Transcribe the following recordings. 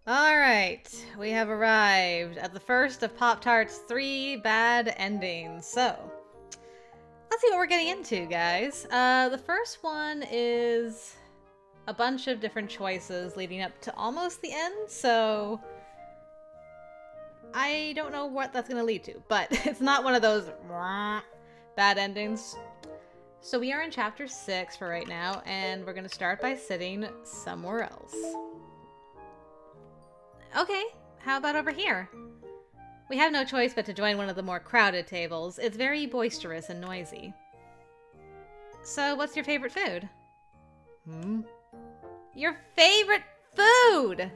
Alright, we have arrived at the first of Pop-Tart's 3 bad endings. So, let's see what we're getting into, guys. The first one is a bunch of different choices leading up to almost the end, so I don't know what that's going to lead to, but it's not one of those bad endings. So we are in chapter 6 for right now, and we're going to start by sitting somewhere else. Okay, how about over here? We have no choice but to join one of the more crowded tables. It's very boisterous and noisy. So, what's your favorite food? Your favorite food!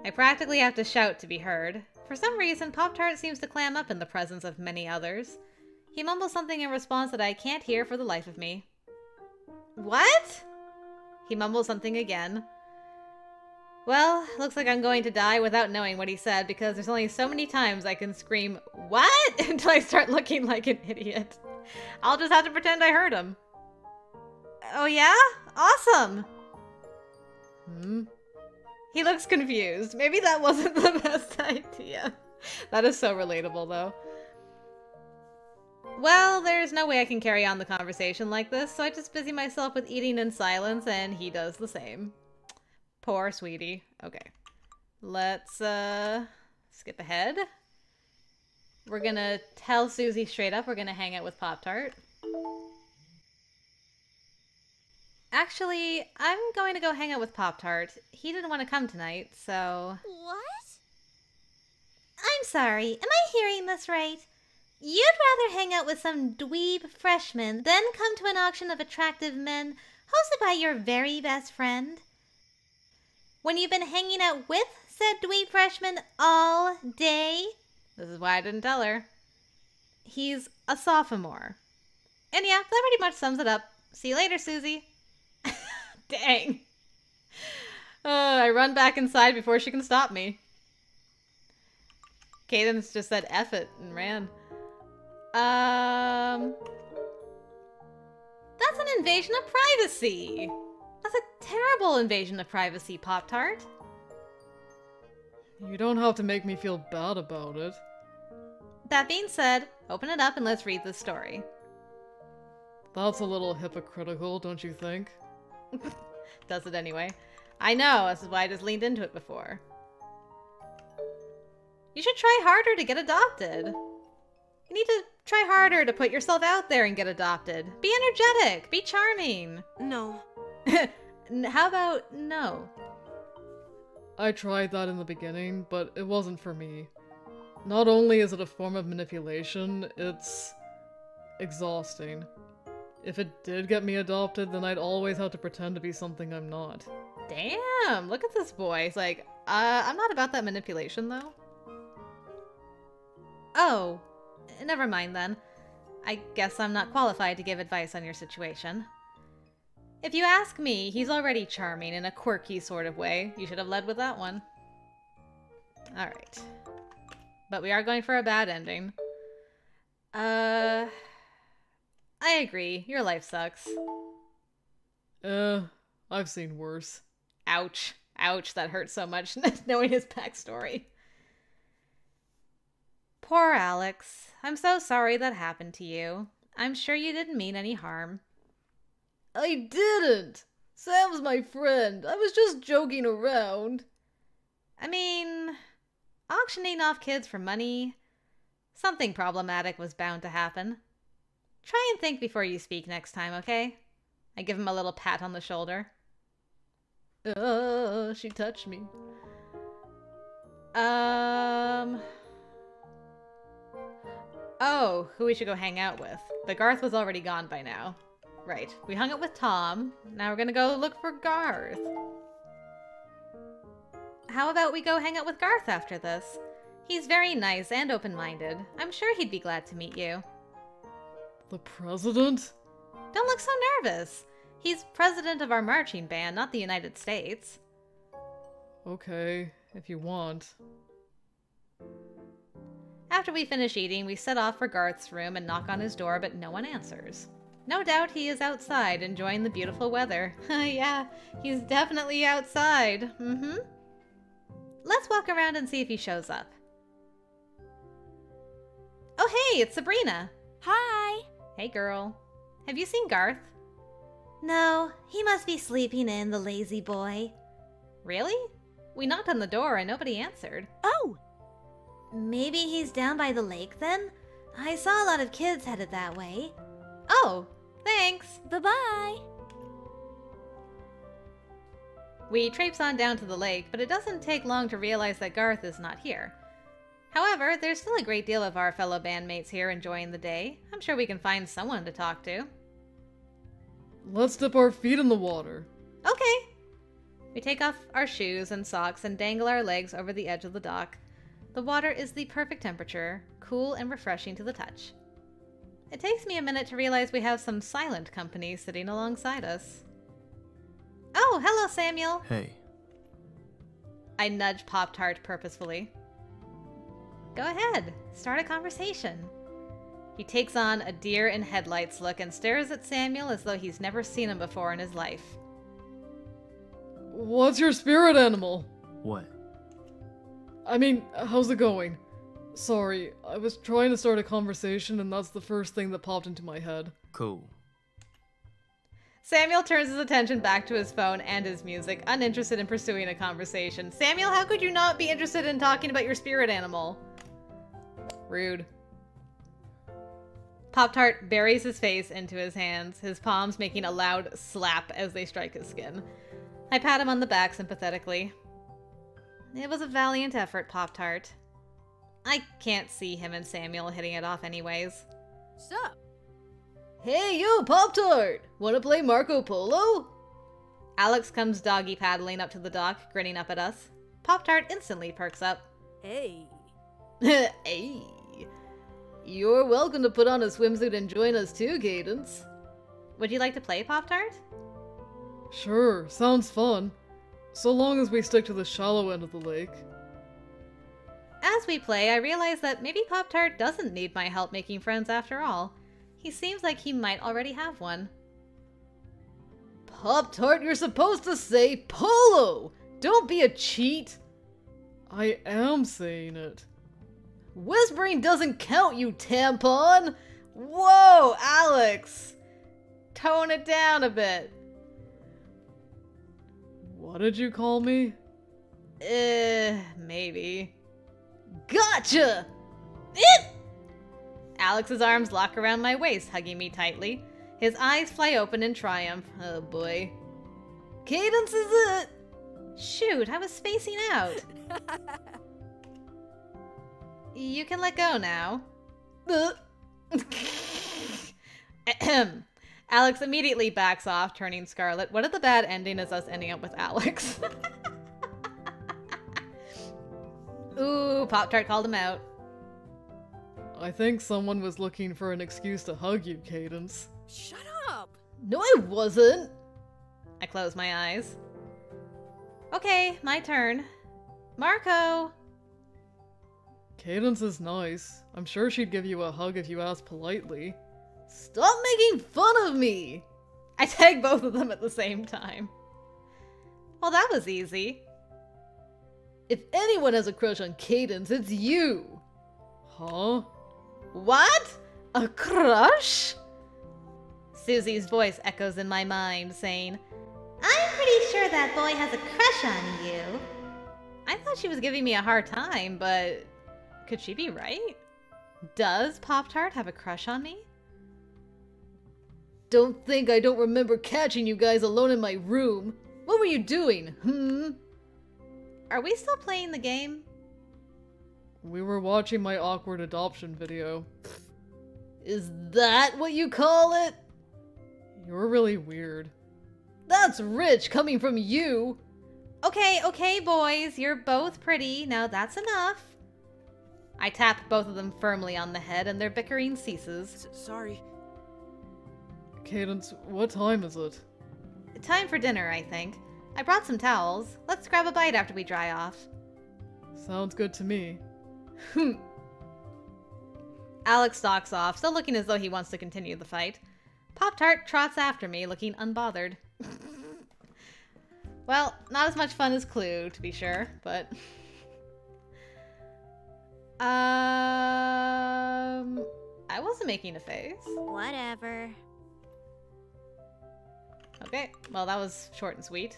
I practically have to shout to be heard. For some reason, Poptart seems to clam up in the presence of many others. He mumbles something in response that I can't hear for the life of me. What? He mumbles something again. Well, looks like I'm going to die without knowing what he said because there's only so many times I can scream, "What?" until I start looking like an idiot. I'll just have to pretend I heard him. Oh yeah? Awesome! He looks confused. Maybe that wasn't the best idea. That is so relatable, though. Well, there's no way I can carry on the conversation like this, so I just busy myself with eating in silence, and he does the same. Poor sweetie. Okay. Let's, skip ahead. We're gonna tell Susie straight up we're gonna hang out with Poptart. Actually, I'm going to go hang out with Poptart. He didn't want to come tonight, so... What? I'm sorry, am I hearing this right? You'd rather hang out with some dweeb freshman than come to an auction of attractive men hosted by your very best friend? When you've been hanging out with said dweeb freshman all day? This is why I didn't tell her. He's a sophomore. And yeah, that pretty much sums it up. See you later, Susie. Dang. I run back inside before she can stop me. Cadence just said F it and ran. That's an invasion of privacy. That's a terrible invasion of privacy, Poptart. You don't have to make me feel bad about it. That being said, open it up and let's read this story. That's a little hypocritical, don't you think? Does it anyway. I know, this is why I just leaned into it before. You should try harder to get adopted. You need to try harder to put yourself out there and get adopted. Be energetic. Be charming. No. How about no? I tried that in the beginning, but it wasn't for me. Not only is it a form of manipulation, it's exhausting. If it did get me adopted, then I'd always have to pretend to be something I'm not. Damn, look at this boy. He's like, I'm not about that manipulation, though. Oh, never mind then. I guess I'm not qualified to give advice on your situation. If you ask me, he's already charming in a quirky sort of way. You should have led with that one. Alright. But we are going for a bad ending. I agree. Your life sucks. I've seen worse. Ouch. Ouch, that hurts so much, knowing his backstory. Poor Alex. I'm so sorry that happened to you. I'm sure you didn't mean any harm. I didn't! Sam's my friend. I was just joking around. I mean, auctioning off kids for money, something problematic was bound to happen. Try and think before you speak next time, okay? I give him a little pat on the shoulder. She touched me. Oh, who we should go hang out with. But Garth was already gone by now. Right, we hung out with Tom. Now we're gonna go look for Garth. How about we go hang out with Garth after this? He's very nice and open-minded. I'm sure he'd be glad to meet you. The president? Don't look so nervous. He's president of our marching band, not the United States. Okay, if you want. After we finish eating, we set off for Garth's room and knock on his door, but no one answers. No doubt he is outside enjoying the beautiful weather. Yeah, he's definitely outside. Let's walk around and see if he shows up. Oh hey, it's Sabrina. Hi! Hey girl. Have you seen Garth? No, he must be sleeping in, the lazy boy. Really? We knocked on the door and nobody answered. Oh! Maybe he's down by the lake then? I saw a lot of kids headed that way. Oh, thanks. Bye-bye! We traipse on down to the lake, but it doesn't take long to realize that Garth is not here. However, there's still a great deal of our fellow bandmates here enjoying the day. I'm sure we can find someone to talk to. Let's dip our feet in the water. Okay. We take off our shoes and socks and dangle our legs over the edge of the dock. The water is the perfect temperature, cool and refreshing to the touch. It takes me a minute to realize we have some silent company sitting alongside us. Oh, hello, Samuel. Hey. I nudge Poptart purposefully. Go ahead, start a conversation. He takes on a deer in headlights look and stares at Samuel as though he's never seen him before in his life. What's your spirit animal? What? I mean, how's it going? Sorry, I was trying to start a conversation and that's the first thing that popped into my head. Cool. Samuel turns his attention back to his phone and his music, uninterested in pursuing a conversation. Samuel, how could you not be interested in talking about your spirit animal? Rude. Poptart buries his face into his hands, his palms making a loud slap as they strike his skin. I pat him on the back sympathetically. It was a valiant effort, Poptart. I can't see him and Samuel hitting it off anyways. Sup? Hey, you, Poptart! Wanna play Marco Polo? Alex comes doggy paddling up to the dock, grinning up at us. Poptart instantly perks up. Hey. Hey. You're welcome to put on a swimsuit and join us too, Cadence. Would you like to play, Poptart? Sure, sounds fun. So long as we stick to the shallow end of the lake. As we play, I realize that maybe Poptart doesn't need my help making friends after all. He seems like he might already have one. Poptart, you're supposed to say polo! Don't be a cheat! I am saying it. Whispering doesn't count, you tampon! Whoa, Alex! Tone it down a bit. What did you call me? Maybe. Gotcha! It! Alex's arms lock around my waist, hugging me tightly. His eyes fly open in triumph. Oh boy. Cadence is it! Shoot, I was spacing out. You can let go now. Alex immediately backs off, turning scarlet. What if the bad ending is us ending up with Alex? Ooh, Poptart called him out. I think someone was looking for an excuse to hug you, Cadence. Shut up! No, I wasn't! I close my eyes. Okay, my turn. Marco! Cadence is nice. I'm sure she'd give you a hug if you asked politely. Stop making fun of me! I tag both of them at the same time. Well, that was easy. If anyone has a crush on Cadence, it's you! Huh? What? A crush? Susie's voice echoes in my mind, saying, I'm pretty sure that boy has a crush on you. I thought she was giving me a hard time, but could she be right? Does Poptart have a crush on me? Don't think I don't remember catching you guys alone in my room. What were you doing, Are we still playing the game? We were watching my awkward adoption video. Is that what you call it? You're really weird. That's rich coming from you. Okay, boys, you're both pretty. Now that's enough. I tap both of them firmly on the head and their bickering ceases. Sorry. Cadence, what time is it? Time for dinner, I think. I brought some towels. Let's grab a bite after we dry off. Sounds good to me. Alex stalks off, still looking as though he wants to continue the fight. Pop-Tart trots after me, looking unbothered. Well, not as much fun as Clue, to be sure, but... I wasn't making a face. Whatever. Okay, well that was short and sweet.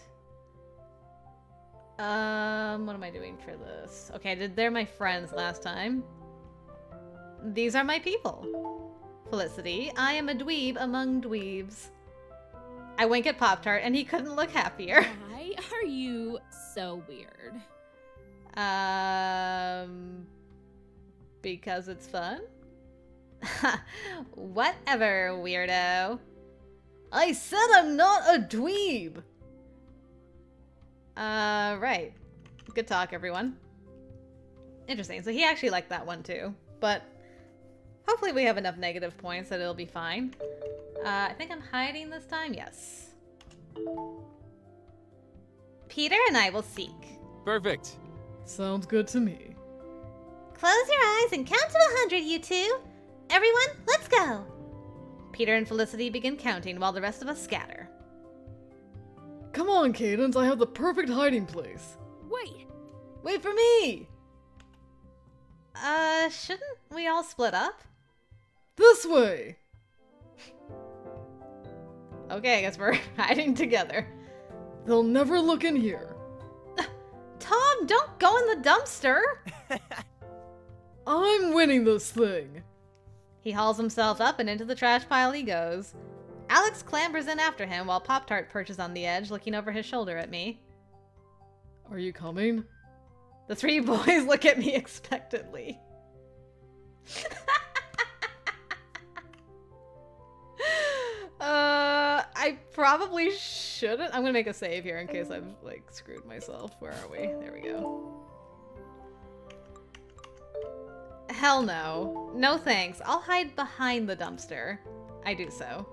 What am I doing for this? Okay, they're my friends last time. These are my people. Felicity, I am a dweeb among dweebs. I wink at Pop-Tart and he couldn't look happier. Why are you so weird? Because it's fun? Whatever, weirdo. I said I'm not a dweeb! Right. Good talk, everyone. Interesting, so he actually liked that one too. But hopefully we have enough negative points that it'll be fine. I think I'm hiding this time? Yes. Peter and I will seek. Perfect. Sounds good to me. Close your eyes and count to 100, you two. Everyone, let's go. Peter and Felicity begin counting while the rest of us scatter. Come on, Cadence, I have the perfect hiding place. Wait. Wait for me! Shouldn't we all split up? This way! Okay, I guess we're hiding together. They'll never look in here. Tom, don't go in the dumpster! I'm winning this thing. He hauls himself up and into the trash pile he goes. Alex clambers in after him while Pop-Tart perches on the edge, looking over his shoulder at me. Are you coming? The three boys look at me expectantly. I probably shouldn't. I'm gonna make a save here in case I've, like, screwed myself. Where are we? There we go. Hell no. No thanks. I'll hide behind the dumpster. I do so.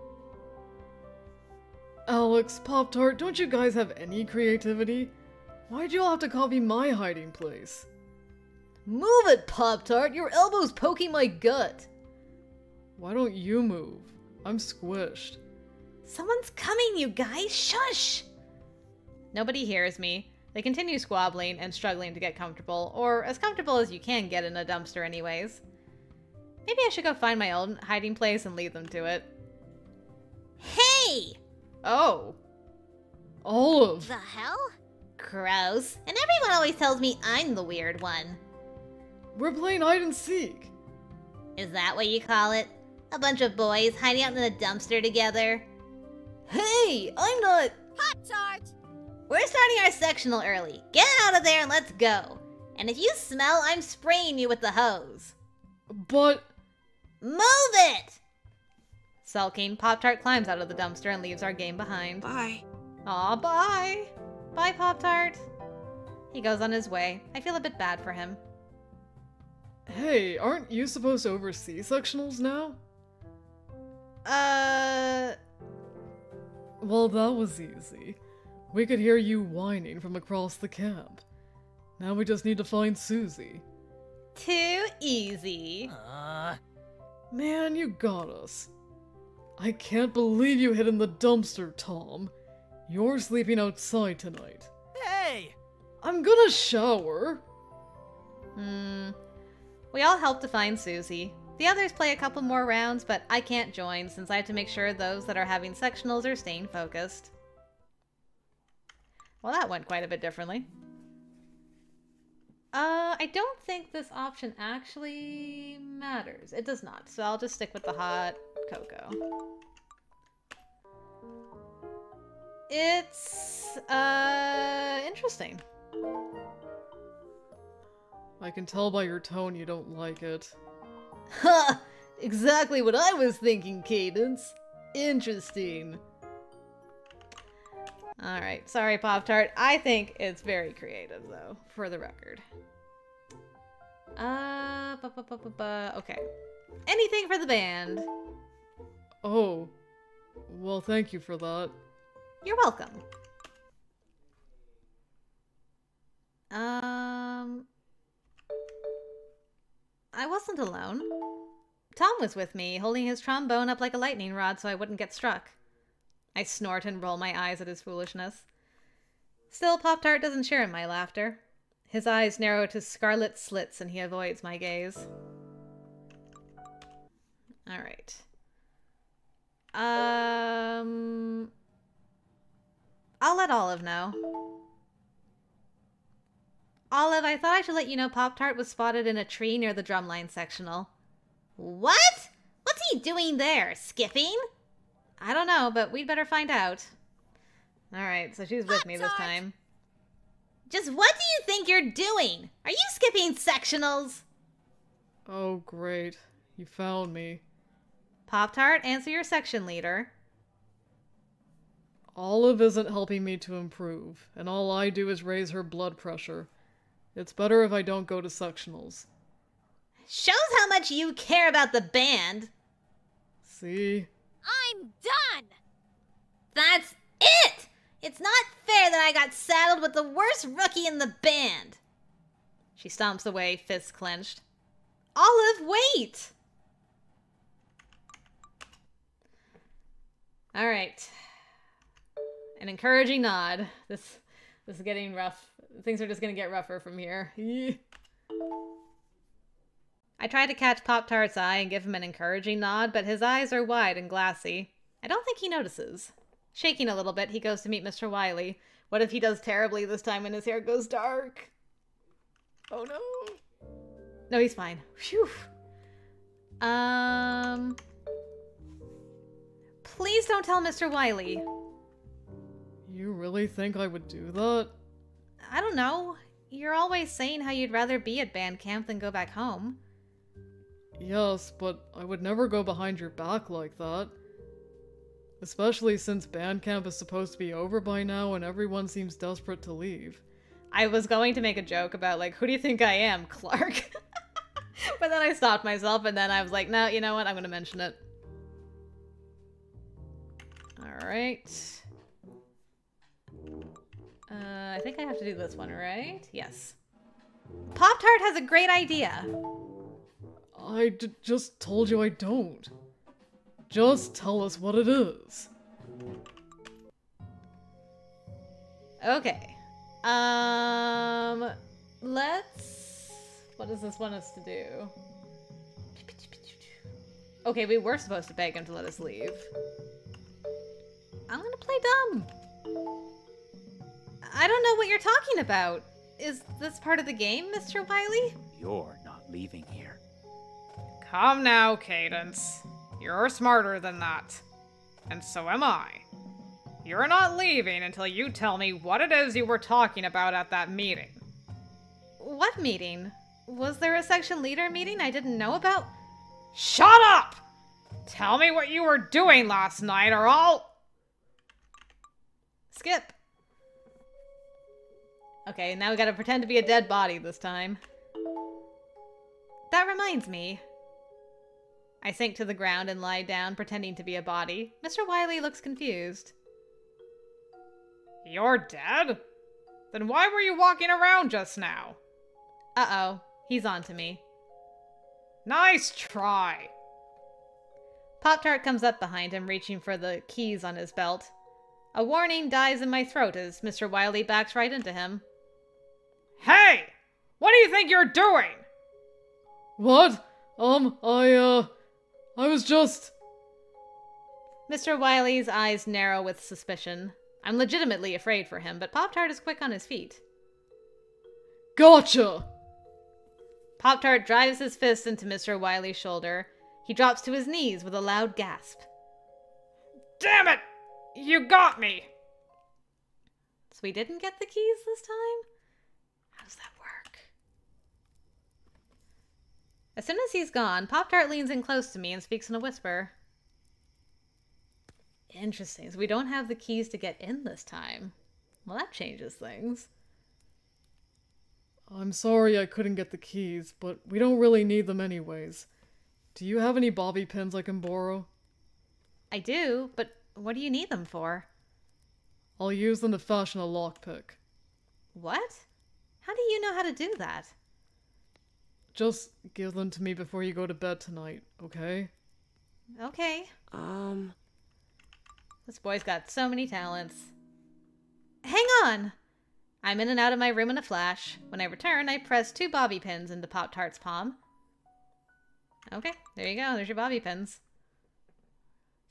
Alex, Pop-Tart, don't you guys have any creativity? Why'd you all have to copy my hiding place? Move it, Pop-Tart! Your elbow's poking my gut! Why don't you move? I'm squished. Someone's coming, you guys! Shush! Nobody hears me. They continue squabbling and struggling to get comfortable, or as comfortable as you can get in a dumpster anyways. Maybe I should go find my own hiding place and lead them to it. Hey! Oh. Olive! The hell? Gross. And everyone always tells me I'm the weird one. We're playing hide and seek. Is that what you call it? A bunch of boys hiding out in a dumpster together? Hey! I'm not... Pop-Tart! We're starting our sectional early. Get out of there and let's go. And if you smell, I'm spraying you with the hose. But... Move it! Sulking, Pop-Tart climbs out of the dumpster and leaves our game behind. Bye. Aw, bye! Bye, Pop-Tart. He goes on his way. I feel a bit bad for him. Hey, aren't you supposed to oversee sectionals now? Well, that was easy. We could hear you whining from across the camp. Now we just need to find Susie. Too easy. Man, you got us. I can't believe you hid in the dumpster, Tom. You're sleeping outside tonight. Hey! I'm gonna shower. We all help to find Susie. The others play a couple more rounds, but I can't join since I have to make sure those that are having sectionals are staying focused. Well, that went quite a bit differently. I don't think this option actually matters. It does not, so I'll just stick with the hot cocoa. It's, interesting. I can tell by your tone you don't like it. Ha! Exactly what I was thinking, Cadence. Interesting. Alright, sorry, Pop-Tart. I think it's very creative, though, for the record. Okay. Anything for the band. Oh. Well, thank you for that. You're welcome. I wasn't alone. Tom was with me, holding his trombone up like a lightning rod so I wouldn't get struck. I snort and roll my eyes at his foolishness. Still, Poptart doesn't share in my laughter. His eyes narrow to scarlet slits and he avoids my gaze. Alright. I'll let Olive know. Olive, I thought I should let you know Poptart was spotted in a tree near the drumline sectional. What? What's he doing there? Skipping? I don't know, but we'd better find out. Alright, so she's with me this time. Just what do you think you're doing? Are you skipping sectionals? Oh, great. You found me. Poptart, answer your section leader. Olive isn't helping me to improve, and all I do is raise her blood pressure. It's better if I don't go to sectionals. Shows how much you care about the band. See? I'm done! That's it! It's not fair that I got saddled with the worst rookie in the band. She stomps away, fists clenched. Olive, wait! Alright. An encouraging nod. This is getting rough. Things are just gonna get rougher from here. I try to catch Pop-Tart's eye and give him an encouraging nod, but his eyes are wide and glassy. I don't think he notices. Shaking a little bit, he goes to meet Mr. Wiley. What if he does terribly this time when his hair goes dark? Oh no. No, he's fine. Phew. Please don't tell Mr. Wiley. You really think I would do that? I don't know. You're always saying how you'd rather be at band camp than go back home. Yes, but I would never go behind your back like that. Especially since band camp is supposed to be over by now and everyone seems desperate to leave. I was going to make a joke about, like, who do you think I am, Clark? But then I stopped myself and then I was like, no, you know what? I'm going to mention it. Alright. I think I have to do this one, right? Yes. Pop-Tart has a great idea. I just told you I don't. Just tell us what it is. Okay. Let's... What does this want us to do? Okay, we were supposed to beg him to let us leave. I'm gonna play dumb. I don't know what you're talking about. Is this part of the game, Mr. Wiley? You're not leaving here. Come now, Cadence. You're smarter than that. And so am I. You're not leaving until you tell me what it is you were talking about at that meeting. What meeting? Was there a section leader meeting I didn't know about? Shut up! Tell me what you were doing last night or I'll... Skip. Okay, now we gotta pretend to be a dead body this time. That reminds me. I sink to the ground and lie down, pretending to be a body. Mr. Wiley looks confused. You're dead? Then why were you walking around just now? Uh-oh. He's on to me. Nice try. Pop-Tart comes up behind him, reaching for the keys on his belt. A warning dies in my throat as Mr. Wiley backs right into him. Hey! What do you think you're doing? What? I was just... Mr. Wiley's eyes narrow with suspicion. I'm legitimately afraid for him, but Pop-Tart is quick on his feet. Gotcha! Pop-Tart drives his fist into Mr. Wiley's shoulder. He drops to his knees with a loud gasp. Damn it! You got me! So we didn't get the keys this time? How does that work? As soon as he's gone, Pop-Tart leans in close to me and speaks in a whisper. Interesting, so we don't have the keys to get in this time. Well, that changes things. I'm sorry I couldn't get the keys, but we don't really need them anyways. Do you have any bobby pins I can borrow? I do, but what do you need them for? I'll use them to fashion a lockpick. What? How do you know how to do that? just give them to me before you go to bed tonight, okay? Okay. This boy's got so many talents. Hang on! I'm in and out of my room in a flash. When I return, I press 2 bobby pins into Pop-Tart's palm. Okay, there you go. There's your bobby pins.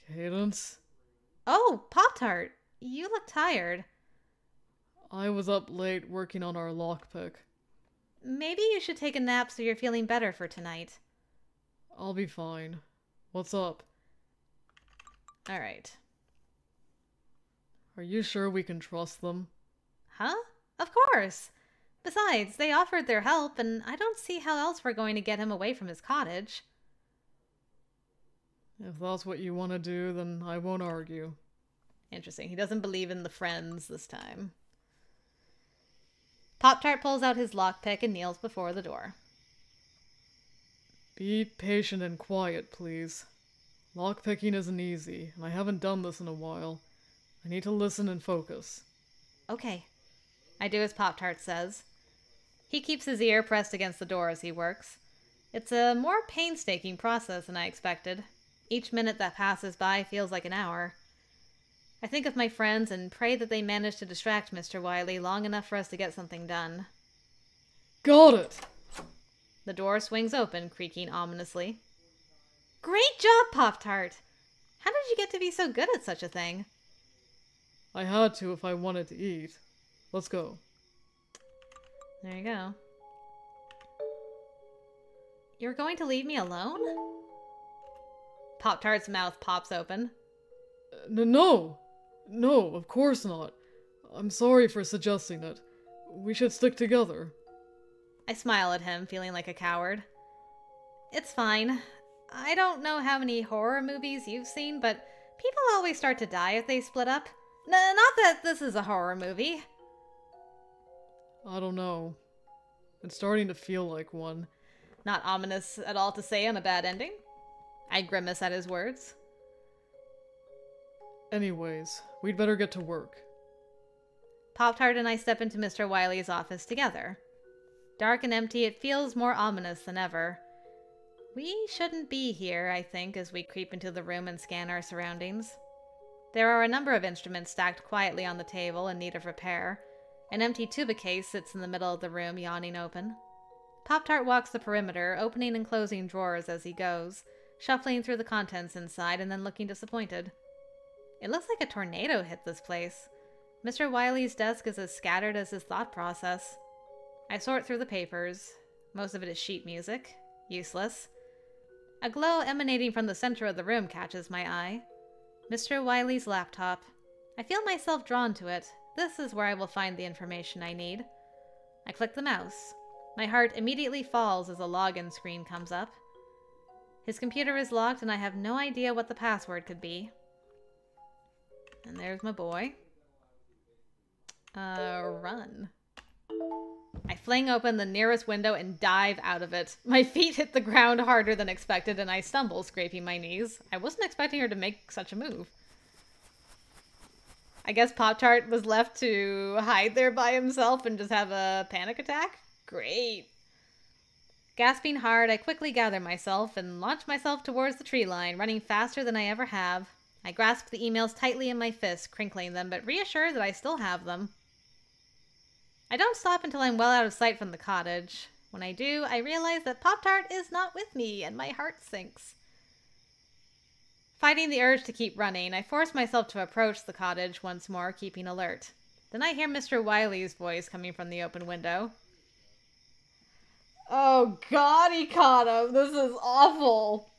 Cadence? Oh, Pop-Tart! You look tired. I was up late working on our lockpick. Maybe you should take a nap so you're feeling better for tonight. I'll be fine. What's up? Alright. Are you sure we can trust them? Huh? Of course! Besides, they offered their help, and I don't see how else we're going to get him away from his cottage. If that's what you want to do, then I won't argue. Interesting. He doesn't believe in the friends this time. Pop-Tart pulls out his lockpick and kneels before the door. Be patient and quiet, please. Lockpicking isn't easy, and I haven't done this in a while. I need to listen and focus. Okay. I do as Pop-Tart says. He keeps his ear pressed against the door as he works. It's a more painstaking process than I expected. Each minute that passes by feels like an hour. I think of my friends and pray that they manage to distract Mr. Wiley long enough for us to get something done. Got it! The door swings open, creaking ominously. Great job, Pop-Tart! How did you get to be so good at such a thing? I had to if I wanted to eat. Let's go. There you go. You're going to leave me alone? Pop-Tart's mouth pops open. No! No, of course not. I'm sorry for suggesting it. We should stick together. I smile at him, feeling like a coward. It's fine. I don't know how many horror movies you've seen, but people always start to die if they split up. Not that this is a horror movie. I don't know. It's starting to feel like one. Not ominous at all to say on a bad ending. I grimace at his words. Anyways, we'd better get to work. Pop-Tart and I step into Mr. Wiley's office together. Dark and empty, it feels more ominous than ever. We shouldn't be here, I think, as we creep into the room and scan our surroundings. There are a number of instruments stacked quietly on the table in need of repair. An empty tuba case sits in the middle of the room, yawning open. Pop-Tart walks the perimeter, opening and closing drawers as he goes, shuffling through the contents inside and then looking disappointed. It looks like a tornado hit this place. Mr. Wiley's desk is as scattered as his thought process. I sort through the papers. Most of it is sheet music. Useless. A glow emanating from the center of the room catches my eye. Mr. Wiley's laptop. I feel myself drawn to it. This is where I will find the information I need. I click the mouse. My heart immediately falls as a login screen comes up. His computer is locked and I have no idea what the password could be. And there's my boy. Run. I fling open the nearest window and dive out of it. My feet hit the ground harder than expected and I stumble, scraping my knees. I wasn't expecting her to make such a move. I guess Pop-Tart was left to hide there by himself and just have a panic attack? Great. Gasping hard, I quickly gather myself and launch myself towards the tree line, running faster than I ever have. I grasp the emails tightly in my fist, crinkling them, but reassured that I still have them. I don't stop until I'm well out of sight from the cottage. When I do, I realize that Pop-Tart is not with me, and my heart sinks. Fighting the urge to keep running, I force myself to approach the cottage once more, keeping alert. Then I hear Mr. Wiley's voice coming from the open window. Oh God, he caught him! This is awful!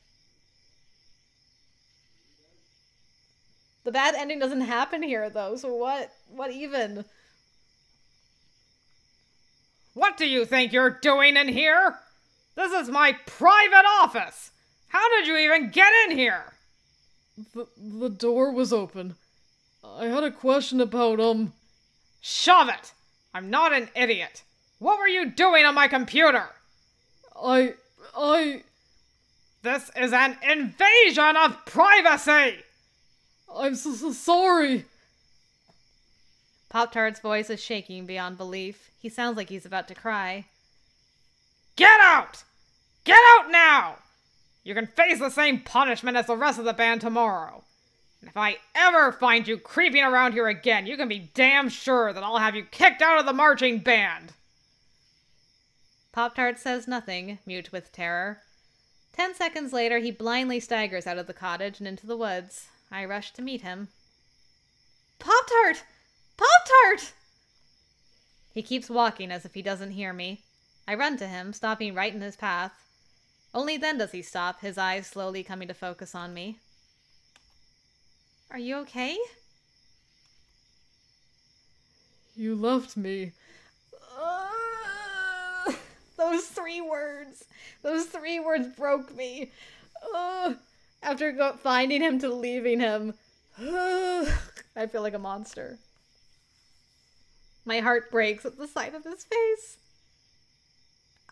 The bad ending doesn't happen here, though, so what even? What do you think you're doing in here? This is my private office! How did you even get in here? The door was open. I had a question about, Shove it! I'm not an idiot. What were you doing on my computer? This is an invasion of privacy! I'm so sorry! Pop-Tart's voice is shaking beyond belief. He sounds like he's about to cry. Get out! Get out now! You can face the same punishment as the rest of the band tomorrow. And if I ever find you creeping around here again, you can be damn sure that I'll have you kicked out of the marching band. Poptart says nothing, mute with terror. 10 seconds later, he blindly staggers out of the cottage and into the woods. I rush to meet him. Poptart! Poptart! He keeps walking as if he doesn't hear me. I run to him, stopping right in his path. Only then does he stop, his eyes slowly coming to focus on me. Are you okay? You left me. Those three words broke me. After finding him to leaving him, I feel like a monster. My heart breaks at the sight of his face.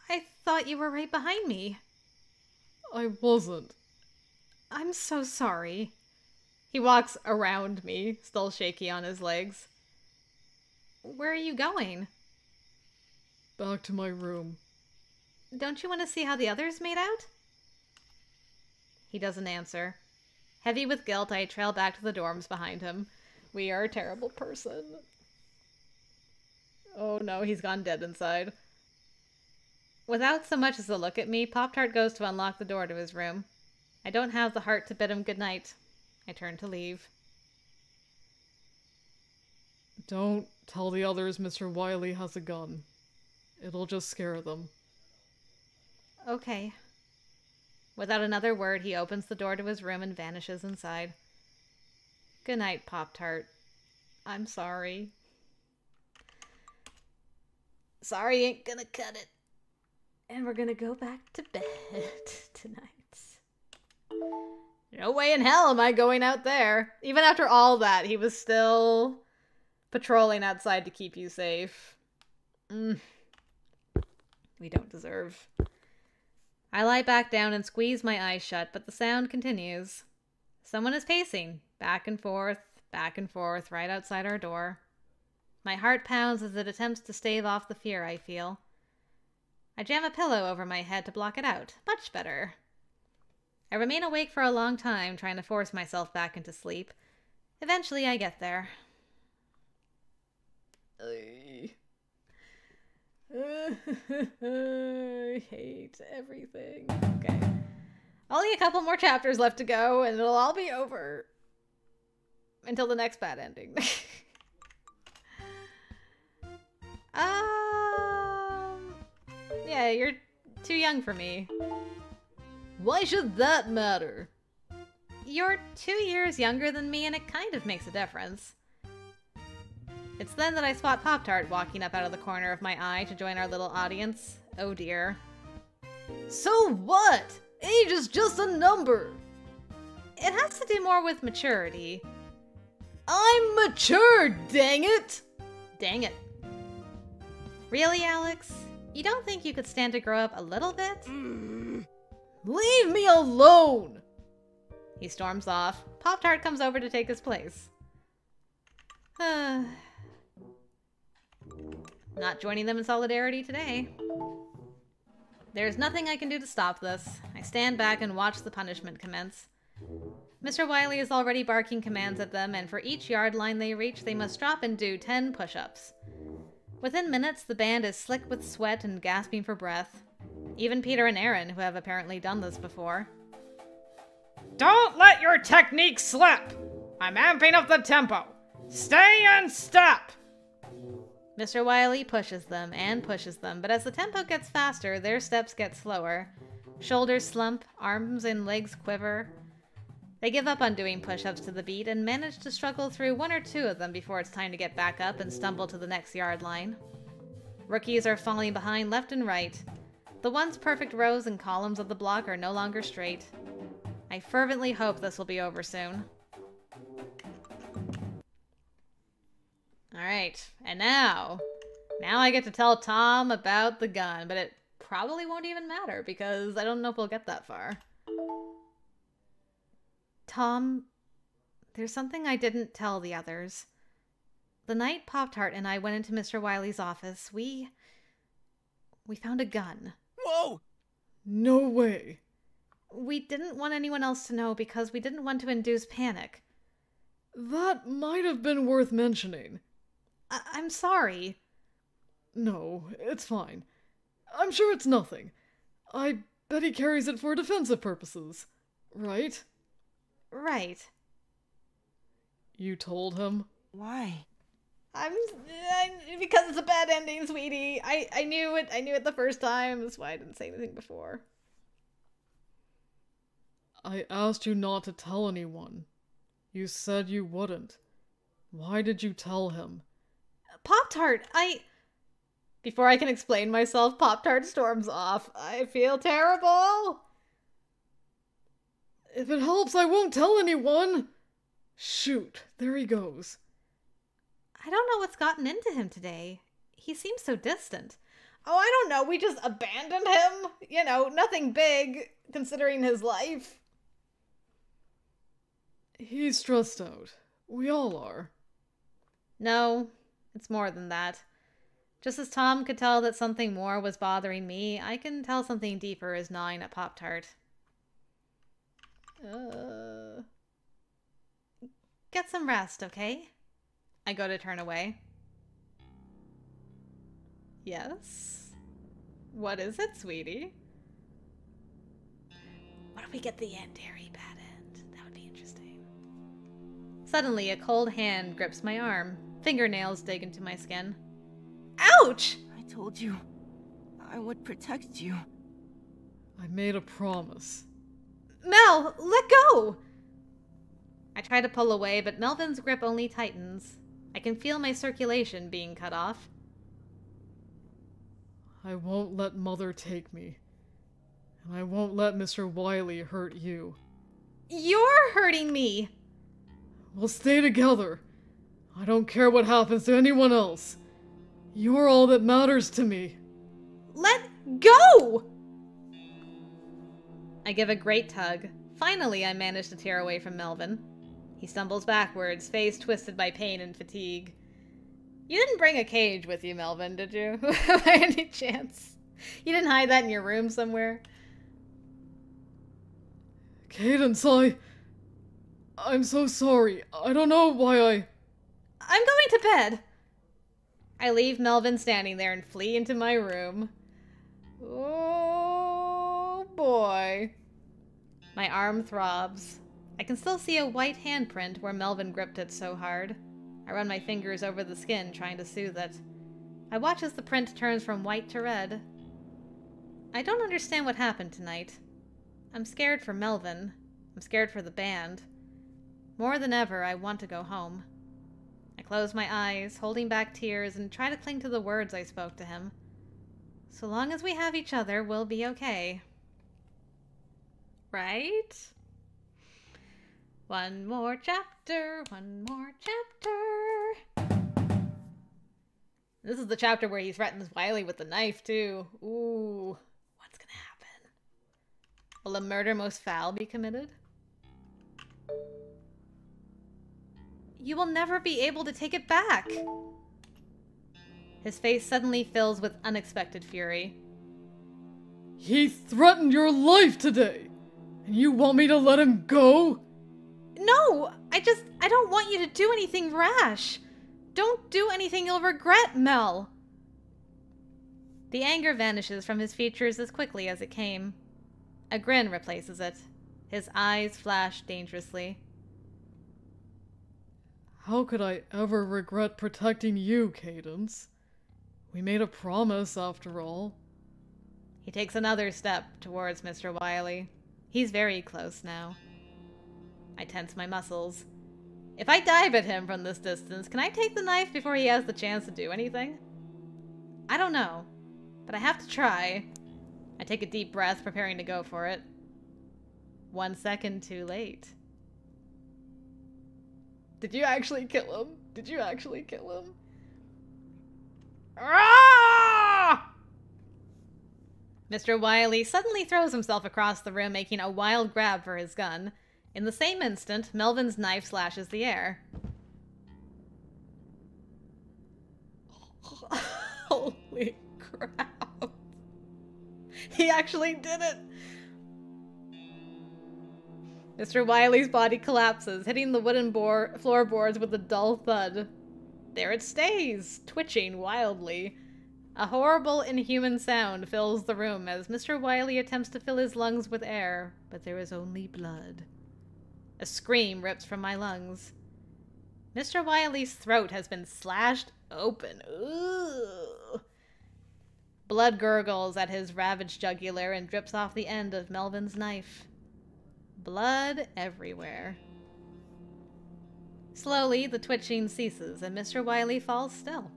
I thought you were right behind me. I wasn't. I'm so sorry. He walks around me, still shaky on his legs. Where are you going? Back to my room. Don't you want to see how the others made out? He doesn't answer. Heavy with guilt, I trail back to the dorms behind him. We are a terrible person. Oh no, he's gone dead inside. Without so much as a look at me, Poptart goes to unlock the door to his room. I don't have the heart to bid him goodnight. I turn to leave. Don't tell the others Mr. Wiley has a gun. It'll just scare them. Okay. Without another word, he opens the door to his room and vanishes inside. Good night, Poptart. I'm sorry. Sorry ain't gonna cut it. And we're gonna go back to bed tonight. No way in hell am I going out there. Even after all that, he was still patrolling outside to keep you safe. We don't deserve. I lie back down and squeeze my eyes shut, but the sound continues. Someone is pacing, back and forth, right outside our door. My heart pounds as it attempts to stave off the fear I feel. I jam a pillow over my head to block it out. Much better. I remain awake for a long time, trying to force myself back into sleep. Eventually, I get there. I hate everything. Okay. Only a couple more chapters left to go, and it'll all be over. Until the next bad ending. Yeah, you're too young for me. Why should that matter? You're 2 years younger than me, and it kind of makes a difference. It's then that I spot Poptart walking up out of the corner of my eye to join our little audience. Oh dear. So what? Age is just a number. It has to do more with maturity. I'm mature, dang it! Dang it. Really, Alex? You don't think you could stand to grow up a little bit? Leave me alone! He storms off. Poptart comes over to take his place. Not joining them in solidarity today. There's nothing I can do to stop this. I stand back and watch the punishment commence. Mr. Wiley is already barking commands at them, and for each yard line they reach, they must drop and do 10 push-ups. Within minutes, the band is slick with sweat and gasping for breath. Even Peter and Aaron, who have apparently done this before. Don't let your technique slip! I'm amping up the tempo. Stay in step! Mr. Wiley pushes them, but as the tempo gets faster, their steps get slower. Shoulders slump, arms and legs quiver. They give up on doing push-ups to the beat and manage to struggle through 1 or 2 of them before it's time to get back up and stumble to the next yard line. Rookies are falling behind left and right. The once perfect rows and columns of the block are no longer straight. I fervently hope this will be over soon. Alright, and now I get to tell Tom about the gun, but it probably won't even matter because I don't know if we'll get that far. Tom, there's something I didn't tell the others. The night Poptart and I went into Mr. Wiley's office, we found a gun. Whoa! No way. We didn't want anyone else to know because we didn't want to induce panic. That might have been worth mentioning. I'm sorry. No, it's fine. I'm sure it's nothing. I bet he carries it for defensive purposes, right? Right. You told him? Why? Because it's a bad ending, sweetie. I knew it. I knew it the first time. That's why I didn't say anything before. I asked you not to tell anyone. You said you wouldn't. Why did you tell him? Poptart, Before I can explain myself, Poptart storms off. I feel terrible. If it helps, I won't tell anyone. Shoot, there he goes. I don't know what's gotten into him today. He seems so distant. Oh, I don't know. We just abandoned him. You know, nothing big, considering his life. He's stressed out. We all are. No, it's more than that. Just as Tom could tell that something more was bothering me, I can tell something deeper is gnawing at Poptart. Get some rest, okay? I go to turn away. Yes? What is it, sweetie? What if we get the end, Harry? Bad end. That would be interesting. Suddenly, a cold hand grips my arm. Fingernails dig into my skin. Ouch! I told you I would protect you. I made a promise. Mel, let go! I try to pull away, but Melvin's grip only tightens. I can feel my circulation being cut off. I won't let Mother take me. And I won't let Mr. Wiley hurt you. You're hurting me! We'll stay together. I don't care what happens to anyone else. You're all that matters to me. Let go! I give a great tug. Finally, I manage to tear away from Melvin. He stumbles backwards, face twisted by pain and fatigue. You didn't bring a cage with you, Melvin, did you? By any chance? You didn't hide that in your room somewhere? Cadence, I'm so sorry. I don't know why I'm going to bed. I leave Melvin standing there and flee into my room. Oh, boy. My arm throbs. I can still see a white handprint where Melvin gripped it so hard. I run my fingers over the skin, trying to soothe it. I watch as the print turns from white to red. I don't understand what happened tonight. I'm scared for Melvin. I'm scared for the band. More than ever, I want to go home. I close my eyes, holding back tears, and try to cling to the words I spoke to him. So long as we have each other, we'll be okay. Right? One more chapter, one more chapter. This is the chapter where he threatens Wiley with the knife, too. Ooh, what's gonna happen? Will a murder most foul be committed? You will never be able to take it back. His face suddenly fills with unexpected fury. He threatened your life today, and you want me to let him go? No, I don't want you to do anything rash. Don't do anything you'll regret, Mel. The anger vanishes from his features as quickly as it came. A grin replaces it. His eyes flash dangerously. How could I ever regret protecting you, Cadence? We made a promise, after all. He takes another step towards Mr. Wiley. He's very close now. I tense my muscles. If I dive at him from this distance, can I take the knife before he has the chance to do anything? I don't know, but I have to try. I take a deep breath, preparing to go for it. 1 second too late. Did you actually kill him? Did you actually kill him? Ah! Mr. Wiley suddenly throws himself across the room, making a wild grab for his gun. In the same instant, Melvin's knife slashes the air. Holy crap. He actually did it! Mr. Wiley's body collapses, hitting the wooden floorboards with a dull thud. There it stays, twitching wildly. A horrible, inhuman sound fills the room as Mr. Wiley attempts to fill his lungs with air, but there is only blood. A scream rips from my lungs. Mr. Wiley's throat has been slashed open. Ooh. Blood gurgles at his ravaged jugular and drips off the end of Melvin's knife. Blood everywhere. Slowly, the twitching ceases and Mr. Wiley falls still.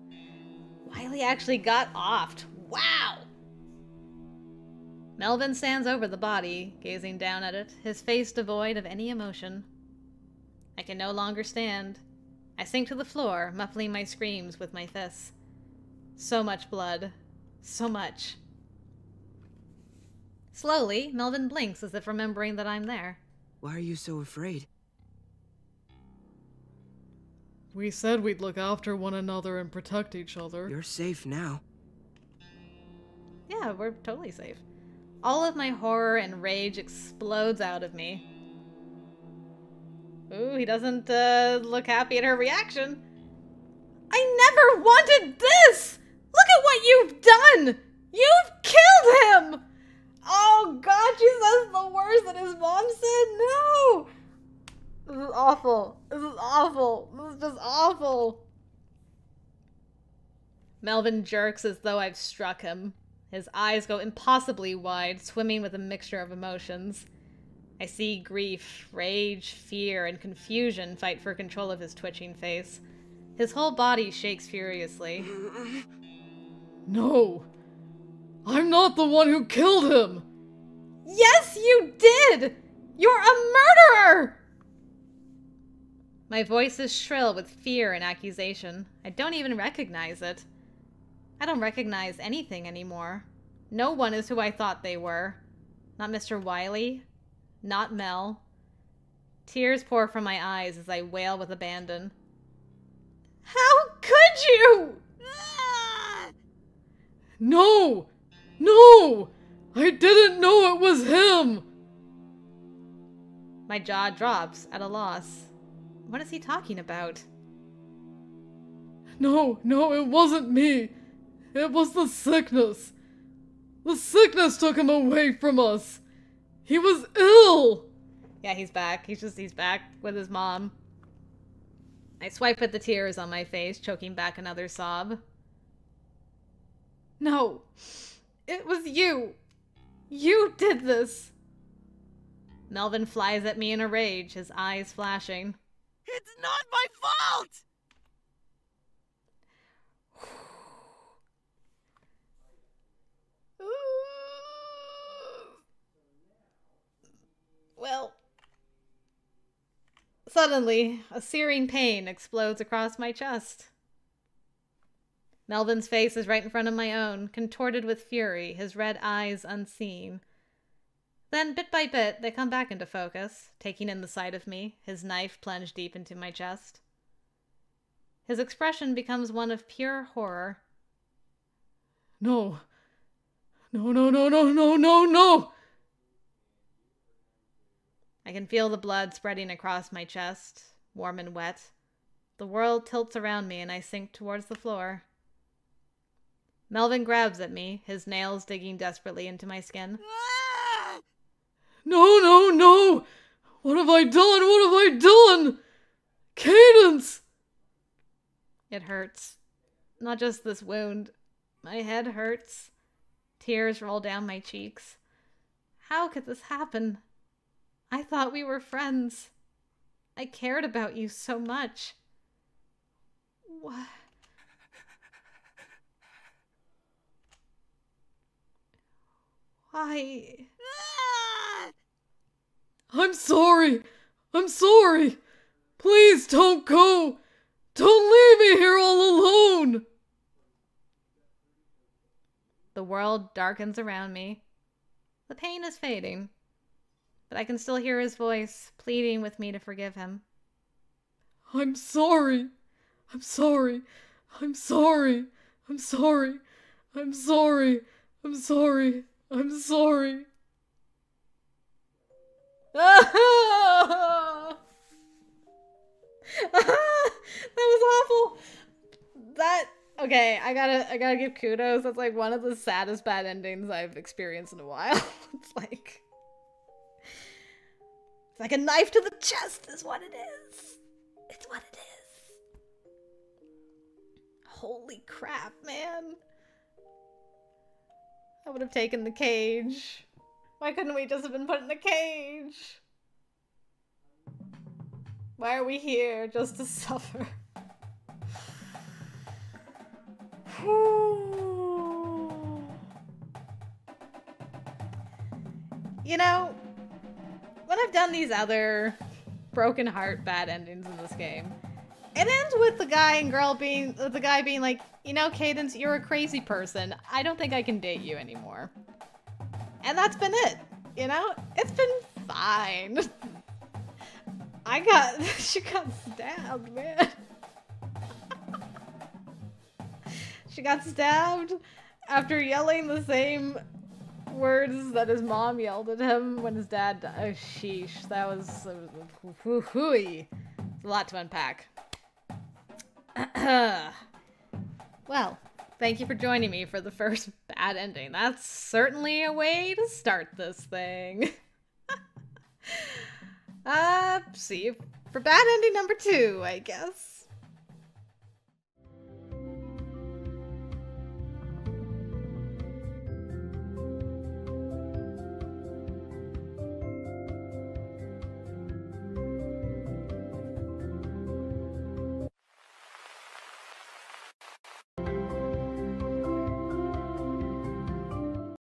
Wiley actually got offed. Wow! Melvin stands over the body, gazing down at it, his face devoid of any emotion. I can no longer stand. I sink to the floor, muffling my screams with my fists. So much blood. So much. Slowly, Melvin blinks as if remembering that I'm there. Why are you so afraid? We said we'd look after one another and protect each other. You're safe now. Yeah, we're totally safe. All of my horror and rage explodes out of me. Ooh, he doesn't look happy at her reaction. I never wanted this! Look at what you've done! You've killed him! Oh god, she says the worst that his mom said? No! This is awful. This is awful. This is just awful. Melvin jerks as though I've struck him. His eyes go impossibly wide, swimming with a mixture of emotions. I see grief, rage, fear, and confusion fight for control of his twitching face. His whole body shakes furiously. No! I'm not the one who killed him! Yes, you did! You're a murderer! My voice is shrill with fear and accusation. I don't even recognize it. I don't recognize anything anymore. No one is who I thought they were. Not Mr. Wiley. Not Mel. Tears pour from my eyes as I wail with abandon. How could you? No! No! I didn't know it was him! My jaw drops at a loss. What is he talking about? No, it wasn't me. It was the sickness. The sickness took him away from us. He was ill! Yeah, he's back. He's back with his mom. I swipe at the tears on my face, choking back another sob. No, it was you. You did this. Melvin flies at me in a rage, his eyes flashing. It's not my fault! Well, suddenly, a searing pain explodes across my chest. Melvin's face is right in front of my own, contorted with fury, his red eyes unseeing. Then, bit by bit, they come back into focus, taking in the sight of me, his knife plunged deep into my chest. His expression becomes one of pure horror. No. No. I can feel the blood spreading across my chest, warm and wet. The world tilts around me and I sink towards the floor. Melvin grabs at me, his nails digging desperately into my skin. No! What have I done? Cadence! It hurts. Not just this wound. My head hurts. Tears roll down my cheeks. How could this happen? I thought we were friends. I cared about you so much. What? Why? I'm sorry. Please don't go. Don't leave me here all alone. The world darkens around me. The pain is fading, but I can still hear his voice pleading with me to forgive him. I'm sorry. I'm sorry. That was awful. Okay, I gotta give kudos. That's like one of the saddest bad endings I've experienced in a while. It's like a knife to the chest is what it is. It's what it is. Holy crap, man. I would have taken the cage. Why couldn't we just have been put in the cage? Why are we here just to suffer? You know, when I've done these other broken heart bad endings in this game, it ends with the guy and girl being, the guy being like, you know, Cadence, you're a crazy person. I don't think I can date you anymore. And that's been it. You know, it's been fine. She got stabbed, man. She got stabbed after yelling the same words that his mom yelled at him when his dad died. Oh, sheesh. That was a lot to unpack. Well, thank you for joining me for the first bad ending. That's certainly a way to start this thing. See you for bad ending number 2, I guess.